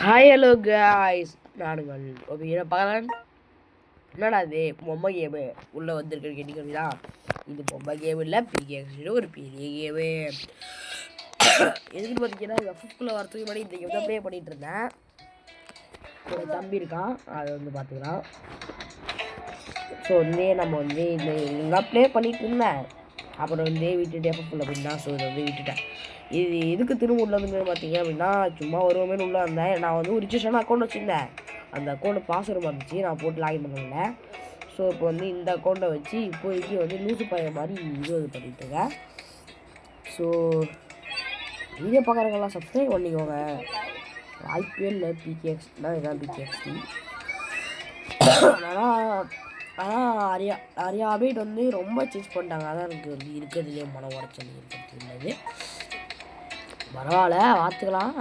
Hi hello guys, நானுங்கள் என்ன பார்க்கலாம். என்னடா இது பொம்மை கேமு உள்ளே வந்திருக்குன்னு கேட்டீங்கன்னா, இது பொம்மை கேம் இல்லை, பிகேஎக்ஸ் ஒரு பெரிய கேமு. எதுக்குன்னு பார்த்தீங்கன்னா, எஃப்எஃப்குள்ளே வரத்துக்கு முன்னாடி இந்த கேம் தான் ப்ளே பண்ணிகிட்டு இருந்தேன். ஒரு தம்பி இருக்கான், அதை பார்த்துக்கலாம். ஸோ நம்ம இதெல்லாம் ப்ளே பண்ணிகிட்டு இருந்தேன். அப்புறம் விட்டுட்டு எஃப்எஃப்குள்ளே அப்படின்னா, ஸோ இதை விட்டுட்டேன். இது எதுக்கு திரும்ப உள்ளதுன்னு பார்த்தீங்க அப்படின்னா, சும்மா வருவோமேனு உள்ளே வந்தேன். நான் ஒரு ரிஜிஸ்ட்ரேஷன் அக்கௌண்ட் வச்சுருந்தேன். அந்த அக்கௌண்ட்டு பாஸ்வேர்டு வந்துச்சு, நான் போட்டு லாகின் பண்ணல. ஸோ இப்போ இந்த அக்கௌண்ட்டை வச்சு இப்போதைக்கு லூசு பையன் மாதிரி இது பண்ணிட்டுருக்கேன். ஸோ வீடியோ பார்க்குறவங்களாம் சப்ஸ்கிரைப் பண்ணிக்கோங்க. வாய்ப்பே இல்லை, பிகேஎக்ஸ் தான், இதான் பிகேஎக்ஸ்டி. நிறையா அப்டேட் ரொம்ப சேஞ்ச் பண்ணிட்டாங்க. அதான் எனக்கு இருக்கிறதுலேயே மன உடச்சல் இருக்கிறது. பரவாயில்ல, பார்த்துக்கலாம்.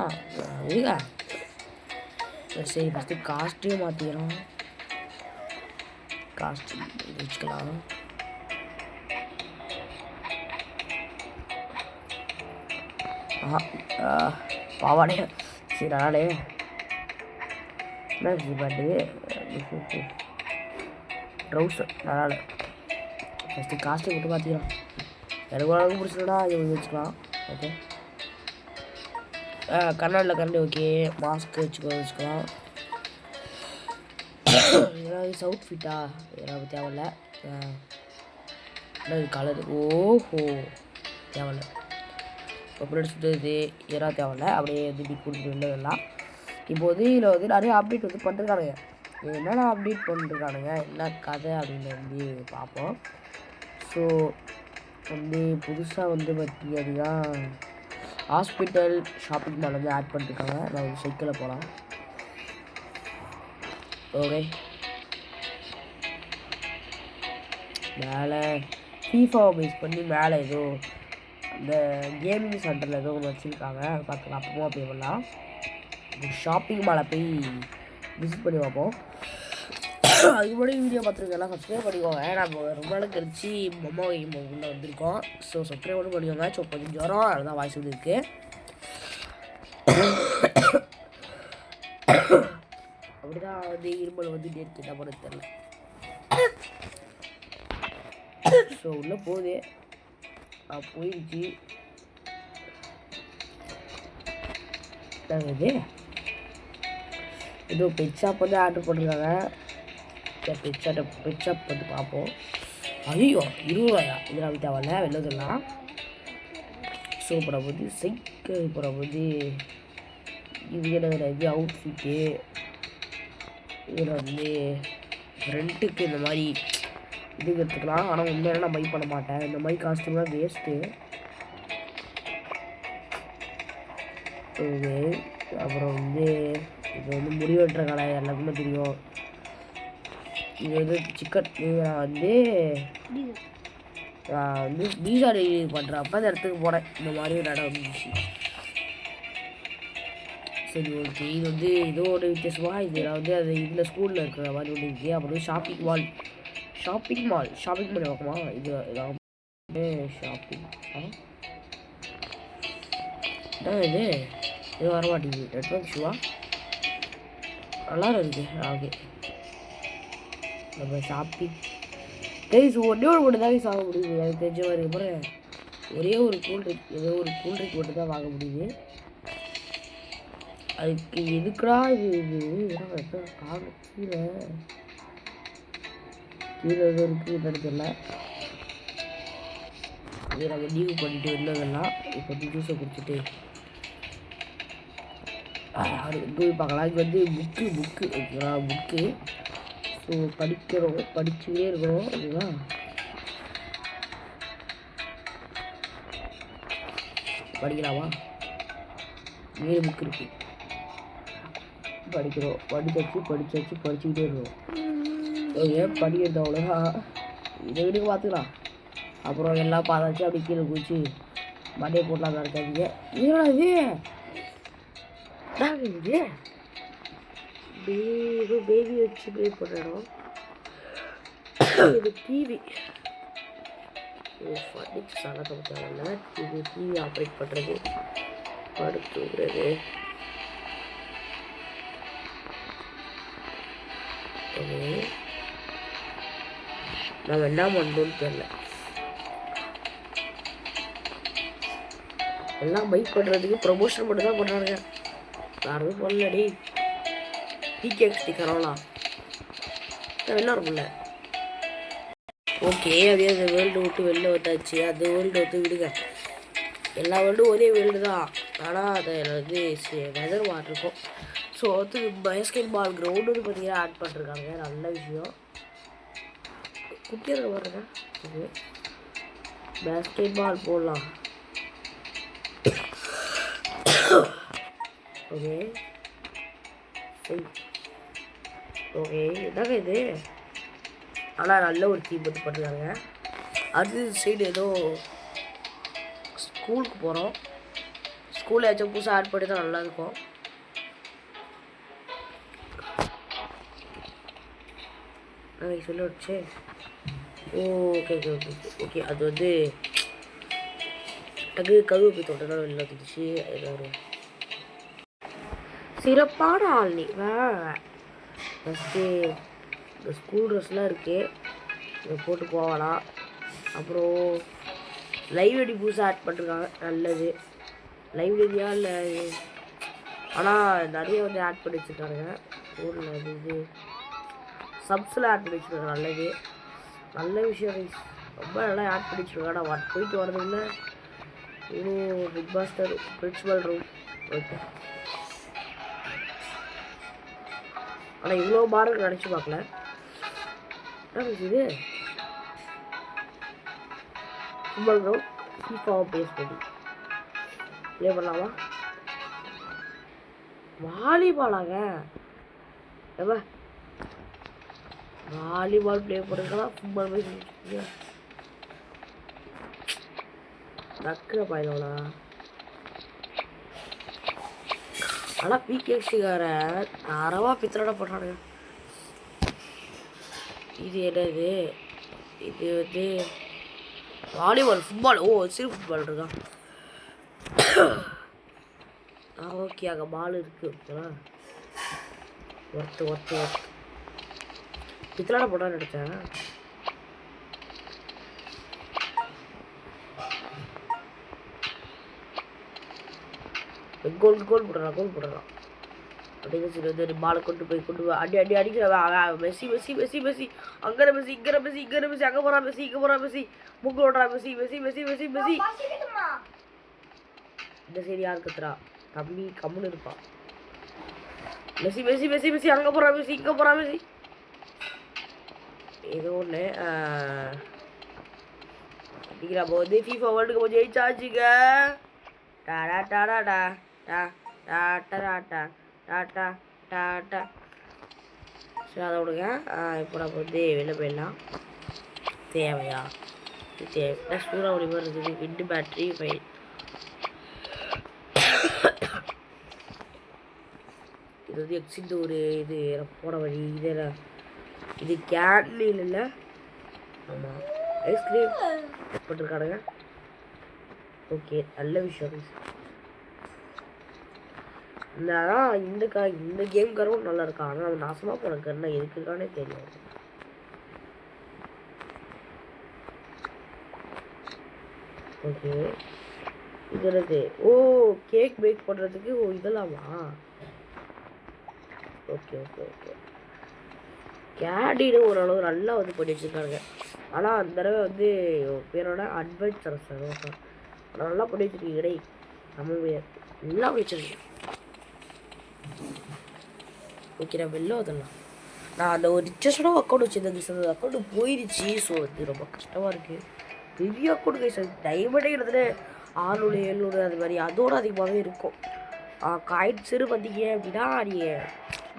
இருங்க, சரி ஃபஸ்ட்டு காஸ்ட்யூம் மாற்றிக்கிறோம். காஸ்ட்யூம் வச்சுக்கலாம். பாவாடே சரி, நாளே என்ன பாட்டு ட்ரௌசர் நல்லா. ஃபஸ்ட்டு காஸ்ட்யூம் மட்டும் மாற்றிக்கலாம். எனக்கு அளவுக்கு பிடிச்சிடா, இது வச்சுக்கலாம். ஓகே, கண்ணாடியில் கரண்டி ஓகே. மாஸ்க் வச்சுக்கலாம். ஏதாவது சவுத் ஃபிட்டா ஏதாவது தேவையில்ல. இது கலரு ஓஹோ தேவையில்ல. அப்புறம் சுற்றுறது ஏதாவது தேவையில்ல. அப்படியே பிட் கொடுத்துட்டு எல்லாம். இப்போது இதில் நிறைய அப்டேட் பண்ணிருக்கானுங்க. என்னென்ன அப்டேட் பண்ணிருக்கானுங்க, என்ன கதை அப்படின்னு பார்ப்போம். ஸோ புதுசாக பார்த்தீங்க அப்படின்னா, ஹாஸ்பிட்டல் ஷாப்பிங் மால் ஆட் பண்ணிருக்காங்க. நான் ஒரு சைக்கிளில் போகலாம். ஓகே, மேலே ஃபீஃபா பேஸ் பண்ணி மேலே ஏதோ அந்த கேமிங் சென்டரில் ஏதோ ஒன்று வச்சுருக்காங்க. அதை பார்த்துக்கலாம். அப்பவும் அப்படி பண்ணலாம். ஷாப்பிங் மாலை போய் விசிட் பண்ணி பார்ப்போம். அதுக்கு முன்னாடி வீடியோ பார்த்துருக்கெல்லாம் சப்ஸ்கிரைப் பண்ணிக்கோங்க. நம்ம ரொம்ப நாள் கழிச்சு பொம்மை உள்ளே வந்திருக்கோம். ஸோ சப்ஸ்கிரைப் மட்டும் பண்ணிக்கோங்க. ஸோ கொஞ்சம் ஜுரம், அதுதான் வாய்ஸ் இருக்குது. அப்படிதான் இருமல் நேற்று என்ன பண்ண தெரியல. ஸோ உள்ளே போகுது, போயிடுச்சு. இது ஏதோ பெட் ஷாப் ஆர்டர் பண்ணிருக்காங்க. பெட் ஷாப் பார்ப்போம். ஐயோ 20 ரூபாயா, இதெல்லாம் தேவையில்ல, வெளிலலாம். ஸோ போது சைக்கிள் போது இது என்ன அவுட்ஃபிட்டு. இதில் ரெண்ட்டுக்கு இந்த மாதிரி இது எடுத்துக்கலாம். ஆனால் உண்மையில நான் பை பண்ண மாட்டேன். இந்த மாதிரி காஸ்ட்யூம்லாம் வேஸ்ட்டு. இது அப்புறம் இது முடி வெட்டுற கடை எல்லாருக்குமே தெரியும். இது சிக்கன். நான் பீஸா டெலிவரி பண்ணுறப்ப அந்த இடத்துக்கு போனேன். இந்த மாதிரி ஒரு இடம் வந்துச்சு. சரி ஓகே, இது இதோட வித்தியாசமாக இது அது இதில் ஸ்கூலில் இருக்கிற மாதிரி ஒன்று இருக்குது. அப்புறம் ஷாப்பிங் மால் பார்க்கணுமா? இது ஷாப்பிங் இது வர மாட்டேங்குது. நெட்வொர்க் ஷூவா நல்லா இருக்குது. ஓகே, நம்ம ஷாப்பிங் கைஸ் ஒன்றே மட்டும் தான் வாங்க முடியுது. எனக்கு தெரிஞ்ச மாதிரி அப்புறம் ஒரே ஒரு கூல்ட்ரிங்க், ஏதோ ஒரு கூல்ட்ரிங்க் மட்டும் தான் வாங்க முடியுது. அதுக்கு எதுக்குடா இது காணும். கீழே எதுவும் இருக்குது என்னன்னு தெரியல. இது நம்ம லீவ் பண்ணிட்டு இருந்ததெல்லாம் இப்போ ஜூஸை குடிச்சிட்டு போய் பார்க்கலாம். இது புக்கு ஓகேங்களா, புக்கு. ஸோ படிச்சுட்டே இருக்கிறோம். ஓகேங்களா, படிக்கலாமா? 7 புக்கு இருக்கு. படிக்கிறோம், படிச்சுக்கிட்டே இருக்கோம். ஓகே, படிக்கிறது அவ்வளோதான். இதை வீட்டுக்கு பார்த்துக்கலாம். அப்புறம் எல்லாம் பார்த்தாச்சு. அப்படி கீழே குதிச்சு மண்டையை போட்டலாம் தான் இருக்காதிங்க. இது ஏதோ பேபி வச்சு ப்ளே பண்ணுற இடம். இது டிவி ஃபர்னிச்சர் சாலத்தை தேவையில்ல. இது டிவி ஆப்ரேட் பண்ணுறது, படுத்துங்கிறது. ஓகே, நம்ம என்ன பண்ணணும்னு தெரியல. எல்லாம் பைக் பண்ணுறதுக்கு ப்ரொமோஷன் மட்டும் தான் பண்ணுறாங்க, யாரும் பண்ணலடி. பிகேஎக்ஸ் ஸ்டிக்கரோலாம் வெளில இருக்கும்ல. ஓகே, அப்படியே அந்த வேர்ல்டு விட்டு வெளில வந்தாச்சு. அந்த வேர்ல்டு வந்து விடுங்க, எல்லா வேர்ல்டும் ஒரே வேர்ல்டு தான். ஆனால் அதில் வந்து வெதர் மாட்டிருக்கும். ஸோ வந்து பேஸ்கெட் பால் கிரவுண்டு வந்து பார்த்தீங்கன்னா ஆட் பண்ணிருக்காங்க, நல்ல விஷயம். குட்டியாக பாருங்க. ஓகே, பேஸ்கெட் பால் போடலாம். ஓகே சரி, ஓகே இதாங்க இது. ஆனால் நல்ல ஒரு தீம் வந்து பண்ணுறாங்க. அது சைடு ஏதோ ஸ்கூலுக்கு போகிறோம். ஸ்கூலில் ஏதாச்சும் புதுசாக ஆட் பண்ணி தான் நல்லாயிருக்கும். சொல்ல வச்சு ஓகே ஓகே ஓகே ஓகே. அது வந்து டக்கு கருவேப்பி தோட்டனால வெளில வந்துடுச்சு. ஏதாவது சிறப்பான ஆள் நீ ஃபஸ்ட்டு இந்த ஸ்கூல் ட்ரெஸ்லாம் இருக்குது, இதை போட்டு போகலாம். அப்புறம் லைப்ரரி புதுசாக ஆட் பண்ணிருக்காங்க, நல்லது. லைப்ரரியா இல்லை, ஆனால் நிறைய வந்து ஆட் பண்ணி வச்சுருக்காங்க ஊரில். இது சப்ஸில் ஆட் பண்ணி வச்சுருக்காங்க, நல்லது. நல்ல விஷயம், ரொம்ப நல்லா ஆட் பண்ணி வச்சுருக்காங்க. ஆனால் போயிட்டு வரதுக்குள்ள இன்னும் பிக் பாஸ்டர் பிரின்சிபல் ரூம். ஓகே, ஆனால் இவ்வளோ மார்க் நினச்சி பார்க்கல. இது ஃபுட்பால் கிரவுண்ட் ஃபீஃபாவை பேஸ் பண்ணி ப்ளே பண்ணலாமா? வாலிபாலாங்க, ஏப்பா வாலிபால் ப்ளே பண்ணுறதுலாம் ஃபுட்பால் பேஸ் பண்ணி டக்குனு பாயிலோடா. ஆனால் பிகேசிக்கார தரவா பித்தரோட போட்டானுங்க. இது என்னது? இது வந்து வாலிபால் ஃபுட்பால். ஓ சிறு ஃபுட்பால் இருக்கா? ஓகே, அங்கே பால் இருக்குது. ஓகேவா, ஒர்த்து பித்தலாட போட்டான்னு நினச்சேன். கோல் போடுறான் அப்படிங்க. சரி வந்து பாலை கொண்டு போய் அடி அடிக்கிற மெஸ்ஸி மெஸ்ஸி மெஸ்ஸி மெஸ்ஸி அங்கே மெஸ்ஸி இங்கே மெஸ்ஸி அங்கே போகிறான் மெஸ்ஸி முக்கு ஓடுறா மெஸ்ஸி இந்த சைடு யார் கத்துறா? தம்பி கம்முன்னு இருப்பான். மெஸ்ஸி அங்கே போகிறான் மெஸ்ஸி இங்கே போகிறான் மெஸ்ஸி. ஏதோ ஒன்று அடிக்கிறா போது ஃபீஃபா வேர்ல்டு கப் ஜெயிச்சாச்சுங்க. Tata tata ta ta tata tata tata. சரி, அதை விடுங்க. இப்போ நம்ம வந்து வெளில போயிடலாம். தேவையா? தேவை சூறாவளி மாதிரி இருக்குது. விண்டு பேட்ரி ஃபைல். இது வந்து எக்ஸிட் ஒரு இது போன வழி. இதில் இது கேன்டீன் இல்லை, ஆமாம் ஐஸ்கிரீம் போட்டிருக்கானுங்க. ஓகே, நல்ல விஷயம். இந்த கேம் கரும் நல்லா இருக்கா. ஆனால் அது நாசமாக போன கருணா எதுக்குக்கானே தெரியும். ஓகே, இது என்னது? ஓ கேக் பேக் பண்ணுறதுக்கு. ஓ இதெல்லாமா? ஓகே கேடின்னு ஓரளவு நல்லா வந்து பண்ணி வச்சுருக்காங்க. ஆனால் அந்த தடவை வந்து பேரோட அட்வென்ச்சரஸ் நல்லா பண்ணி வச்சுருக்கீங்க. கடை நம்ம நல்லா வச்சுருக்கேன். ஓகே, நான் வெளில அதெல்லாம் நான் அந்த ஒரு ரிச்சஸோட அக்கௌண்ட் வச்சுருந்தேன். அந்த அக்கௌண்ட்டு போயிடுச்சு. ஸோ வந்து ரொம்ப கஷ்டமாக இருக்குது. பெரிய அக்கௌண்ட் கைஸ், டைமண்டே கிட்டத்தட்ட 600 700 அது மாதிரி அதோடு அதிகமாகவே இருக்கும். காயின்ஸு பார்த்தீங்க அப்படின்னா நீங்கள்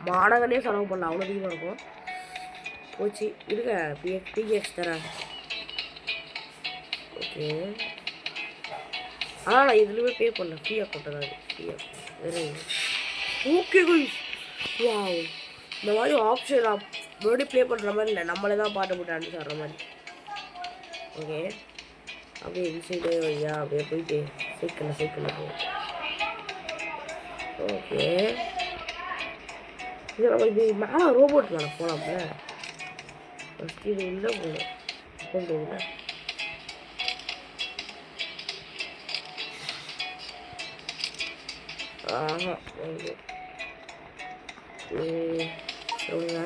மாணவர்களே செலவு பண்ணலாம், அவ்வளோ அதிகமாக இருக்கும். போச்சு இருங்க. பிஎக்ஸ் தரேன். ஓகே, ஆனால் நான் எதுலையுமே பே பண்ணல, ஃப்ரீ அக்கௌண்ட் தான் இது. Free account. Okay guys, wow, இந்த மாதிரி ஆப்ஷன் நான் மறுபடியும் ப்ளே பண்ணுற மாதிரி இல்லை, நம்மளே தான் பாட்டு போட்டு அனுப்பிச்சு வர்ற மாதிரி. ஓகே, அப்படியே இன்சைடு ஐயா அப்படியே போயிட்டு சைக்கிளில் போ. ஓகே, இது நம்ம இது மேலே ரோபோட் மேலே போகலாம்ல. ஃபஸ்ட்டு இது உள்ளே போகணும். போகுதுல ஆஹா சொல்லுங்க.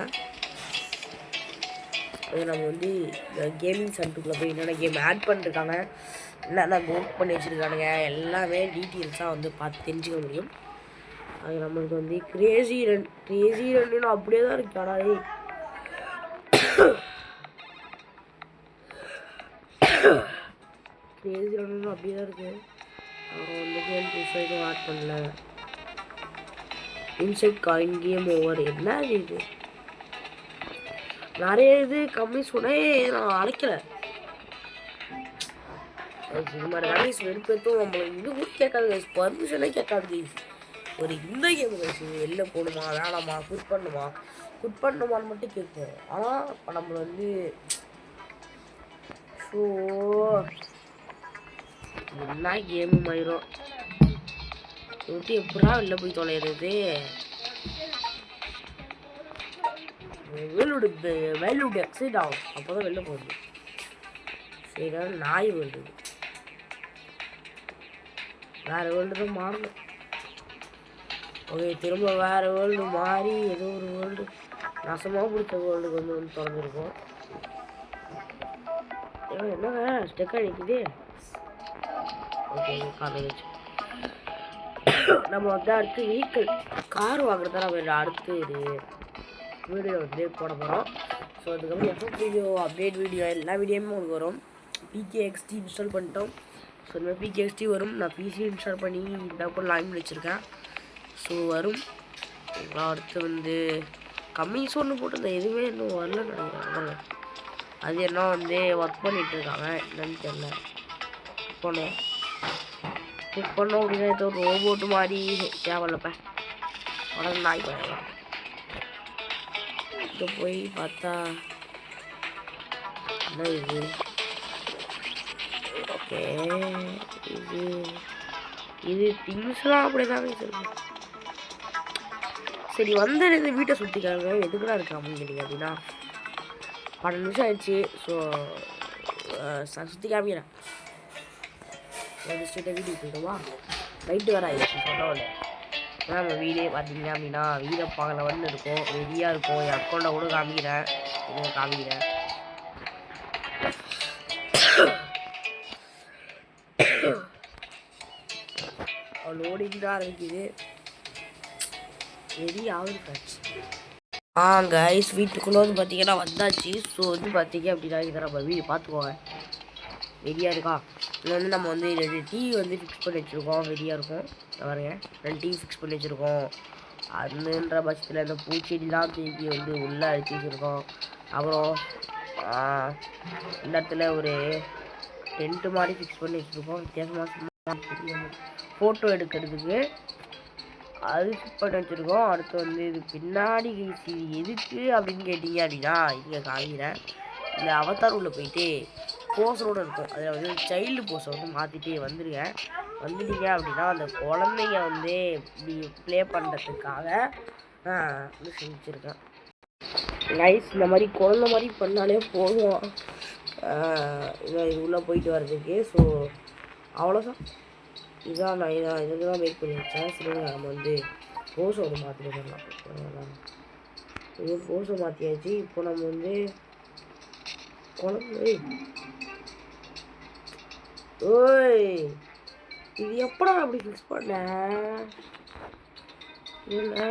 அது நம்ம வந்து இந்த கேமிங் சென்டருக்குள்ளே போய் என்னென்ன கேம் ஆட் பண்ணிருக்காங்க, என்னென்ன கோட் பண்ணி வச்சுருக்கானுங்க எல்லாமே டீட்டெயில்ஸாக வந்து பார்த்து தெரிஞ்சுக்க முடியும். அது நம்மளுக்கு வந்து கிரேசி ரன்னு அப்படியே தான் இருக்கு. ஆனால் கிரேசி ரன்னு அப்படியே தான் இருக்குது. அப்புறம் வந்து கேம் புதுசாக எதுவும் ஆட் பண்ணல. இன்சைட் காயின் கேம் ஓவர் என்ன இது நிறைய இது கம்மி சொன்னே நான் அழைக்கலை. இது மாதிரி கடைசி வெறுப்பேற்றும் நம்மளுக்கு இது கூட கேட்காது கைஸ், பர்மிஷனே கேட்காது கைஸ். ஒரு இந்த கேம் கைஸ் வெளில போகணுமா வேணாமா குட் பண்ணுமான்னு மட்டும் கேட்கும். ஆனால் இப்போ நம்ம வந்து ஸோ என்ன கேமு ஆயிரும் விட்டு எப்படா வெளில போய் தொலைகிறது. வேலோட எக்ஸைட் ஆகும், அப்போ தான் வெளில போகுது. சரி நாய் வருது, வேறு வேர்ல்டு தான் மாறணும். ஓகே திரும்ப வேறு வேர்ல்டு மாறி ஏதோ ஒரு வேர்ல்டு நாசமாக பிடிச்ச வேர்ல்டுக்கு வந்து திறந்துருக்கோம். என்னங்க ஸ்டெக்காக நிற்குது. ஓகே கார் வச்சு நம்ம வந்து அடுத்து வெஹிக்கிள் கார் வாங்குறத நம்ம அடுத்து ஒரு வீடியோ வந்து போட போகிறோம். ஸோ அதுக்கப்புறம் எஃப்எஃப் வீடியோ அப்டேட் வீடியோ எல்லா வீடியோவுமே உங்களுக்கு வரும். பிகேஎக்ஸ்டி இன்ஸ்டால் பண்ணிட்டோம். ஸோ இந்த மாதிரி பிகேஎக்ஸ்டி வரும். நான் பிசி இன்ஸ்டால் பண்ணி இந்த கூட லாகின் வச்சுருக்கேன். ஸோ வரும். அடுத்து வந்து கம்மிங்ஸ் ஒன்று போட்டிருந்தேன், எதுவுமே இன்னும் வரலன்னு நினைக்கிறேன். அது என்ன வந்து ஒர்க் பண்ணிகிட்ருக்காங்க என்னன்னு தெரியல. போனேன் கிளிக் பண்ணோம் அப்படின்னா ஏதோ ரோபோட்டு மாதிரி தேவையில்லப்ப உடனே நாய் பண்ணலாம். இங்கே போய் பார்த்தா என்ன இது ஓகே இது திங்ஸ்லாம் அப்படிதாங்க இருக்கு. சரி வந்த இந்த வீட்டை சுற்றிக்காங்க எதுக்குலாம் இருக்கா அப்படின்னு கேட்டீங்க அப்படின்னா 12 நிமிஷம் ஆயிடுச்சு. ஸோ சுற்றி காமிக்கிறேன். வீடியோ போய்டுவா நைட்டு வேறு ஆயிடுச்சு சொன்னோட. ஏன்னா நம்ம வீடே பார்த்தீங்க அப்படின்னா வீரப்பாகலவன்னு இருக்கும், ரெடியாக இருக்கும். என் அக்கௌண்ட்டை கூட காமிக்கிறேன், இதை காமிக்கிறேன். லோடிங் தான் இருக்குது, ரெடி ஆகுது ஃப்ரெண்ட்ஸ். கைஸ் வீட்டுக்குள்ளே வந்து பார்த்தீங்கன்னா வந்தாச்சு. ஸோ வந்து பார்த்தீங்க அப்படின்னா இதை நம்ம வீடு பார்த்துக்கோங்க ரெடியாக இருக்கா. இதில் வந்து நம்ம வந்து 2 டிவி வந்து ஃபிக்ஸ் பண்ணி வச்சுருக்கோம், ரெடியாக இருக்கும். பாருங்க 2 டிவி ஃபிக்ஸ் பண்ணி வச்சுருக்கோம். அதுன்ற பட்சத்தில் இந்த பூச்செடிலாம் தூக்கி வந்து உள்ளே அடிச்சு வச்சுருக்கோம். அப்புறம் இந்த இடத்துல ஒரு டென்ட்டு மாதிரி ஃபிக்ஸ் பண்ணி வச்சுருக்கோம். வித்தியாசமாக ஃபோட்டோ எடுக்கிறதுக்கு அது ஃபிக்ஸ் பண்ணி வச்சுருக்கோம். அடுத்து வந்து இது பின்னாடி இது எதுக்கு அப்படின்னு கேட்டிங்க அப்படின்னா இங்கே காமிக்கிறேன். இந்த அவதார் உள்ள போயிட்டு போஸரோடு இருக்கும், அதில் வந்து சைல்டு போஸை வந்து மாற்றிட்டே வந்துட்டீங்க அப்படின்னா அந்த குழந்தைங்க வந்து இப்படி ப்ளே பண்ணுறதுக்காக வந்து செஞ்சுருக்கேன் கைஸ். இந்த மாதிரி குழந்தை மாதிரி பண்ணாலே போதும் இது உள்ளே போயிட்டு வர்றதுக்கு. ஸோ அவ்வளோதான், இதுதான் நான் இதுக்கு தான் மேக் பண்ணி வச்சேன். சரிங்க நம்ம வந்து போஸை வந்து மாற்றிட்டு வரலாம். இது போஸை மாற்றியாச்சு. இப்போ நம்ம வந்து குழந்தை ஓய் இது எப்படா அப்படி ஃபிக்ஸ் பண்ண இல்லை.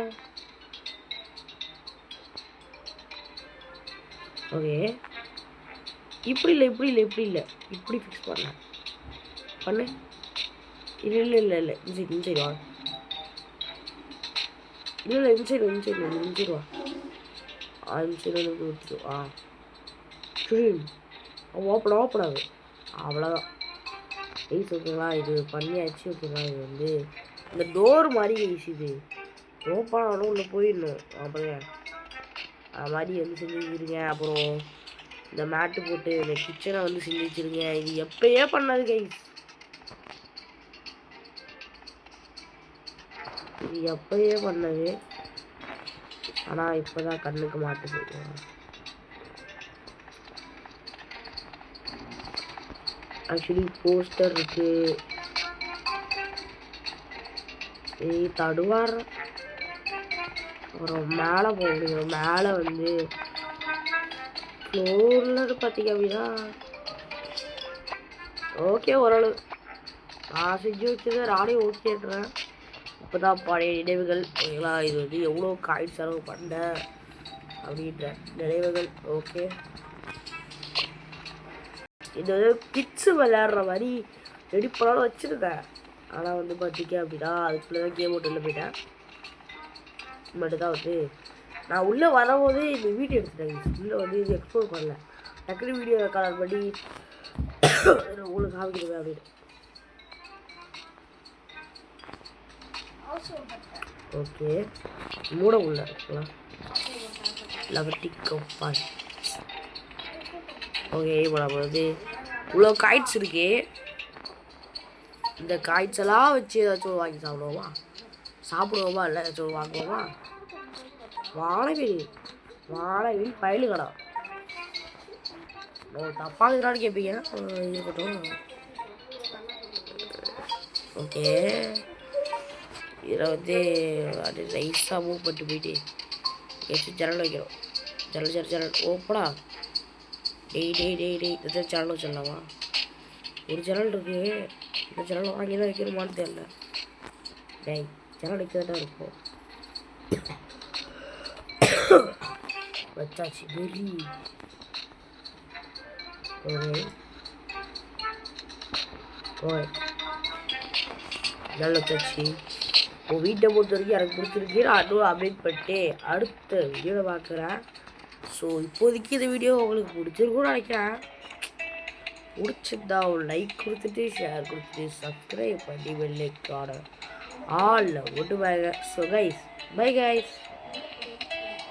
ஓகே இப்படி இல்லை இப்படி ஃபிக்ஸ் பண்ணு இல்லை இன்சைடு வா. இல்லை இன்சைடு வா. இன்சைடு வந்து ஊற்றிடும். சரி ஓப்பன் ஆகுது. அவ்வளோதான் ஐஸ். ஓகேங்களா இது பண்ணியாச்சு. ஓகேங்களா இது வந்து இந்த டோர் மாதிரி ஐஸ், இது ஓப்பன் ஆகணும் உள்ளே போயிடணும். அப்புறம் அது மாதிரி வந்து செஞ்சு வச்சுருங்க. அப்புறம் இந்த மேட்டு போட்டு இந்த கிச்சனை வந்து செஞ்சு வச்சுருங்க. இது எப்பயே பண்ணாது கைஸ், இது எப்பயே பண்ணது. ஆனால் இப்போ தான் கண்ணுக்கு மாட்டுது. ஆக்சுவலி போஸ்டர் இருக்கு. தடுவார். அப்புறம் மேலே போக முடியும். மேலே வந்து ஃப்ளோரில் பார்த்தீங்க அப்படின்னா ஓகே ஓரளவு நான் செஞ்சு வச்சதை நானே ஓகேன்றேன். இப்போ தான் பழைய நினைவுகள் ஓகேங்களா. இது வந்து எவ்வளோ காயின் செலவு பண்ணேன் அப்படின்ற நினைவுகள். ஓகே இது வந்து கிட்ஸு விளையாடுற மாதிரி ரெடி பண்ணாலும் வச்சுருந்தேன். ஆனால் வந்து பார்த்தீங்க அப்படின்னா அதுக்குள்ளே தான் கேம் ஓட்டில் போயிட்டேன். மட்டும் தான் வந்து நான் உள்ளே வரும்போது இந்த வீடியோ எடுத்துட்டேன். உள்ளே வந்து இது எக்ஸ்ப்ளோர் பண்ணல. டக்குனு வீடியோ கலர் பண்ணி உங்களுக்கு காமிக்கிறேன் அப்படின்னு. ஓகே மூட உள்ள இருக்கலாம். லவட்டிக்கோப்பால் ஓகே இப்போ நம்ம வந்து இவ்வளோ காய்ட்ஸ் இருக்கு. இந்த காய்ட்ஸ் எல்லாம் வச்சு ஏதாச்சும் வாங்கி சாப்பிடுவோமா இல்லை ஏதாச்சும் வாங்குவோமா? வாழைவெளி பயிலு கடை தப்பாக இருக்கிறான்னு கேட்பீங்க. இருக்கட்டும். ஓகே இதில் வந்து அது நைஸாக மூவ் பண்ணிட்டு போயிட்டு ஏதாச்சும் ஜன்னல் வைக்கிறோம். ஜன்னல் ஓப்படா. டெய் ஏதாச்சும் ஜன்னல் வச்சிடலாமா? ஒரு ஜன்னல் இருக்கு. இந்த ஜன்னல் வாங்கி தான் வைக்கிறோமான்னு தெரியல. டேய் ஜன்னல் வைக்கிறதா இருக்கும். வச்சாச்சு வெறி. ஓய் ஜன்னல் வச்சாச்சு. உங்கள் வீட்டை பொறுத்த வரைக்கும் எனக்கு பிடிச்சிருக்கு. நான் இன்னும் அப்டேட் பண்ணிட்டு அடுத்த வீடியோவில் பார்க்குறேன். ஸோ இப்போதைக்கு இந்த வீடியோ உங்களுக்கு பிடிச்சிருக்குன்னு நினைக்கிறேன். பிடிச்சிருந்தா ஒரு லைக் கொடுத்துட்டு ஷேர் கொடுத்துட்டு சப்ஸ்கிரைப் பண்ணி வெள்ளைக்கான ஆல் ஒட்டு பாய்ங்க. So guys bye guys.